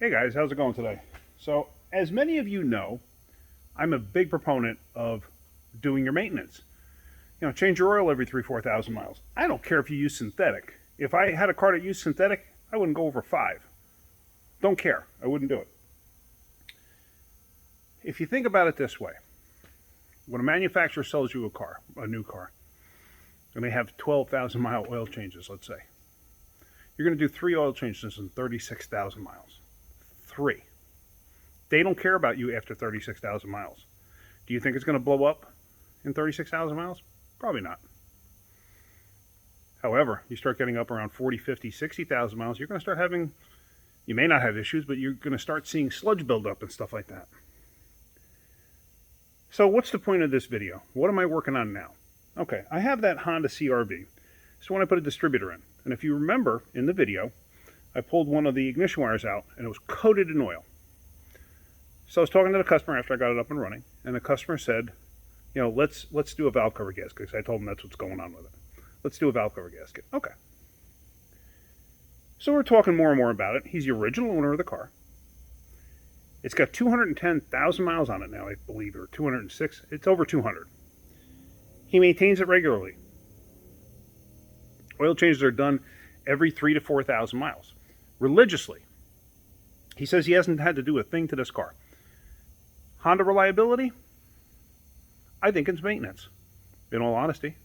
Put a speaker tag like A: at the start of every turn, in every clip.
A: Hey guys, how's it going today? So, as many of you know, I'm a big proponent of doing your maintenance. Change your oil every 4,000 miles. I don't care if you use synthetic. If I had a car that used synthetic, I wouldn't go over 5. Don't care. I wouldn't do it. If you think about it this way, when a manufacturer sells you a new car, and they have 12,000 mile oil changes, let's say, you're going to do 3 oil changes in 36,000 miles. 3. They don't care about you after 36,000 miles. Do you think it's going to blow up in 36,000 miles? Probably not. However, you start getting up around 40, 50, 60,000 miles, you're going to start having, you may not have issues, but you're going to start seeing sludge buildup and stuff like that. So what's the point of this video? What am I working on now? Okay, I have that Honda CR-V. So when I put a distributor in, and if you remember in the video, I pulled one of the ignition wires out and it was coated in oil. So I was talking to the customer after I got it up and running, and the customer said, let's do a valve cover gasket, because I told him that's what's going on with it. Let's do a valve cover gasket. Okay. So we're talking more and more about it. He's the original owner of the car. It's got 210,000 miles on it now, I believe, or 206. It's over 200. He maintains it regularly. Oil changes are done every 3,000 to 4,000 miles, religiously. He says he hasn't had to do a thing to this car. Honda reliability? I think it's maintenance, in all honesty.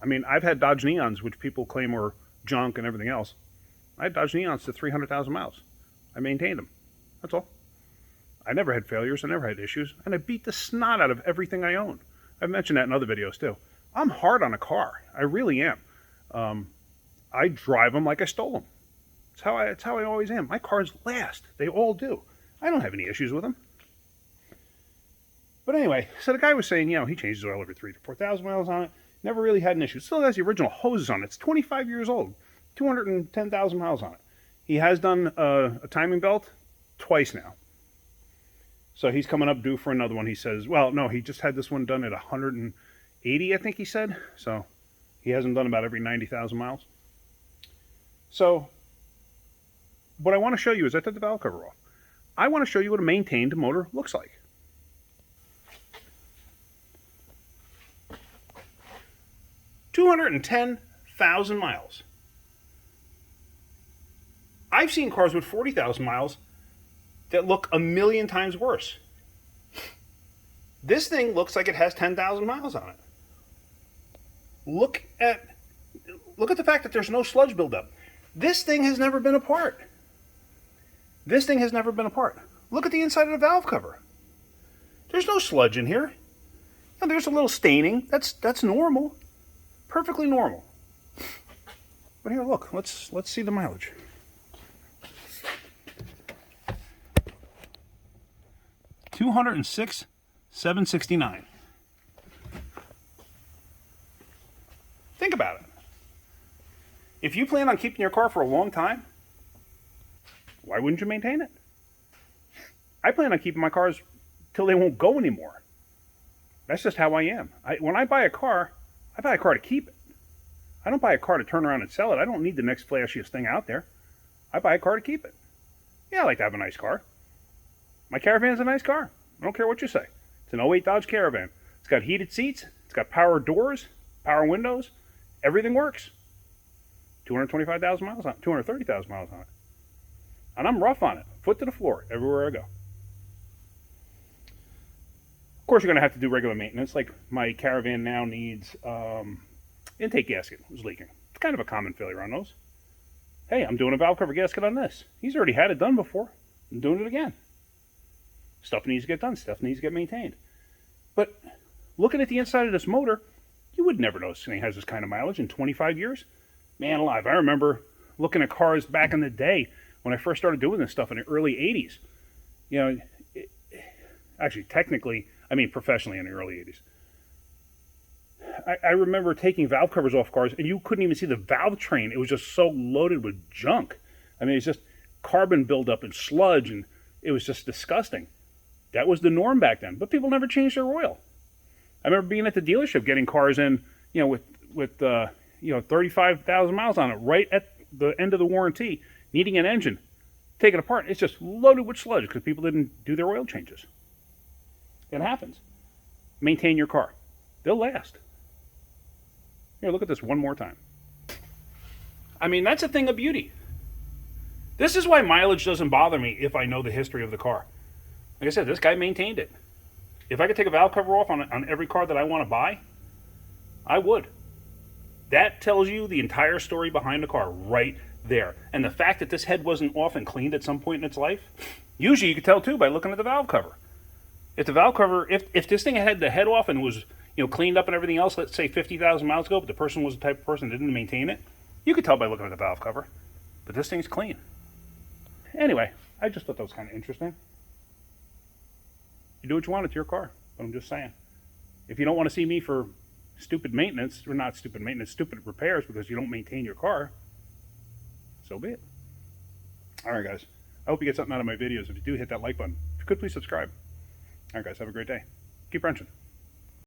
A: I mean, I've had Dodge Neons, which people claim were junk and everything else. I had Dodge Neons to 300,000 miles. I maintained them. That's all. I never had failures. I never had issues. And I beat the snot out of everything I own. I've mentioned that in other videos, too. I'm hard on a car. I really am. I drive them like I stole them. It's how I always am. My cars last. They all do. I don't have any issues with them. But anyway, so the guy was saying, he changes oil every 3,000 to 4,000 miles on it. Never really had an issue. Still has the original hoses on it. It's 25 years old. 210,000 miles on it. He has done a timing belt twice now. So he's coming up due for another one. He says, well, no, he just had this one done at 180, I think he said. So he hasn't done about every 90,000 miles. So what I want to show you is I took the valve cover off. I want to show you what a maintained motor looks like. $210,000 miles. I've seen cars with 40,000 miles that look a million times worse. This thing looks like it has 10,000 miles on it. Look at the fact that there's no sludge buildup. This thing has never been apart. This thing has never been apart. Look at the inside of the valve cover. There's no sludge in here. There's a little staining. That's normal. Perfectly normal. But here, look. Let's see the mileage. $206,769. Think about it. If you plan on keeping your car for a long time, why wouldn't you maintain it? I plan on keeping my cars till they won't go anymore. That's just how I am. When I buy a car to keep it. I don't buy a car to turn around and sell it. I don't need the next flashiest thing out there. I buy a car to keep it. Yeah, I like to have a nice car. My Caravan's a nice car. I don't care what you say. It's an '08 Dodge Caravan. It's got heated seats. It's got power doors, power windows. Everything works. 225,000 miles on it. 230,000 miles on it. And I'm rough on it. Foot to the floor everywhere I go. Of course, you're going to have to do regular maintenance. Like my Caravan now needs intake gasket was leaking. It's kind of a common failure on those. Hey, I'm doing a valve cover gasket on this. He's already had it done before. I'm doing it again. Stuff needs to get done. Stuff needs to get maintained. But looking at the inside of this motor, you would never know this thing has this kind of mileage in 25 years. Man alive, I remember looking at cars back in the day when I first started doing this stuff in the early 80s. Actually, technically, I mean professionally in the early 80s. I remember taking valve covers off cars, and you couldn't even see the valve train. It was just so loaded with junk. I mean, it's just carbon buildup and sludge, and it was just disgusting. That was the norm back then, but people never changed their oil. I remember being at the dealership getting cars in, with 35,000 miles on it, right at the end of the warranty, needing an engine. take it apart, it's just loaded with sludge because people didn't do their oil changes. It happens. Maintain your car. They'll last. Here, look at this one more time. I mean, that's a thing of beauty. This is why mileage doesn't bother me if I know the history of the car. Like I said, this guy maintained it. If I could take a valve cover off on every car that I want to buy, I would. That tells you the entire story behind the car right there. And the fact that this head wasn't off and cleaned at some point in its life, usually you could tell too by looking at the valve cover. If the valve cover, if this thing had the head off and was, you know, cleaned up and everything else, let's say 50,000 miles ago, but the person was the type of person that didn't maintain it, you could tell by looking at the valve cover. But this thing's clean. Anyway, I just thought that was kind of interesting. You do what you want, it's your car. But I'm just saying. If you don't want to see me for stupid maintenance, or not stupid maintenance, stupid repairs because you don't maintain your car, so be it. Alright guys, I hope you get something out of my videos. If you do, hit that like button. If you could, please subscribe. Alright guys, have a great day. Keep wrenching.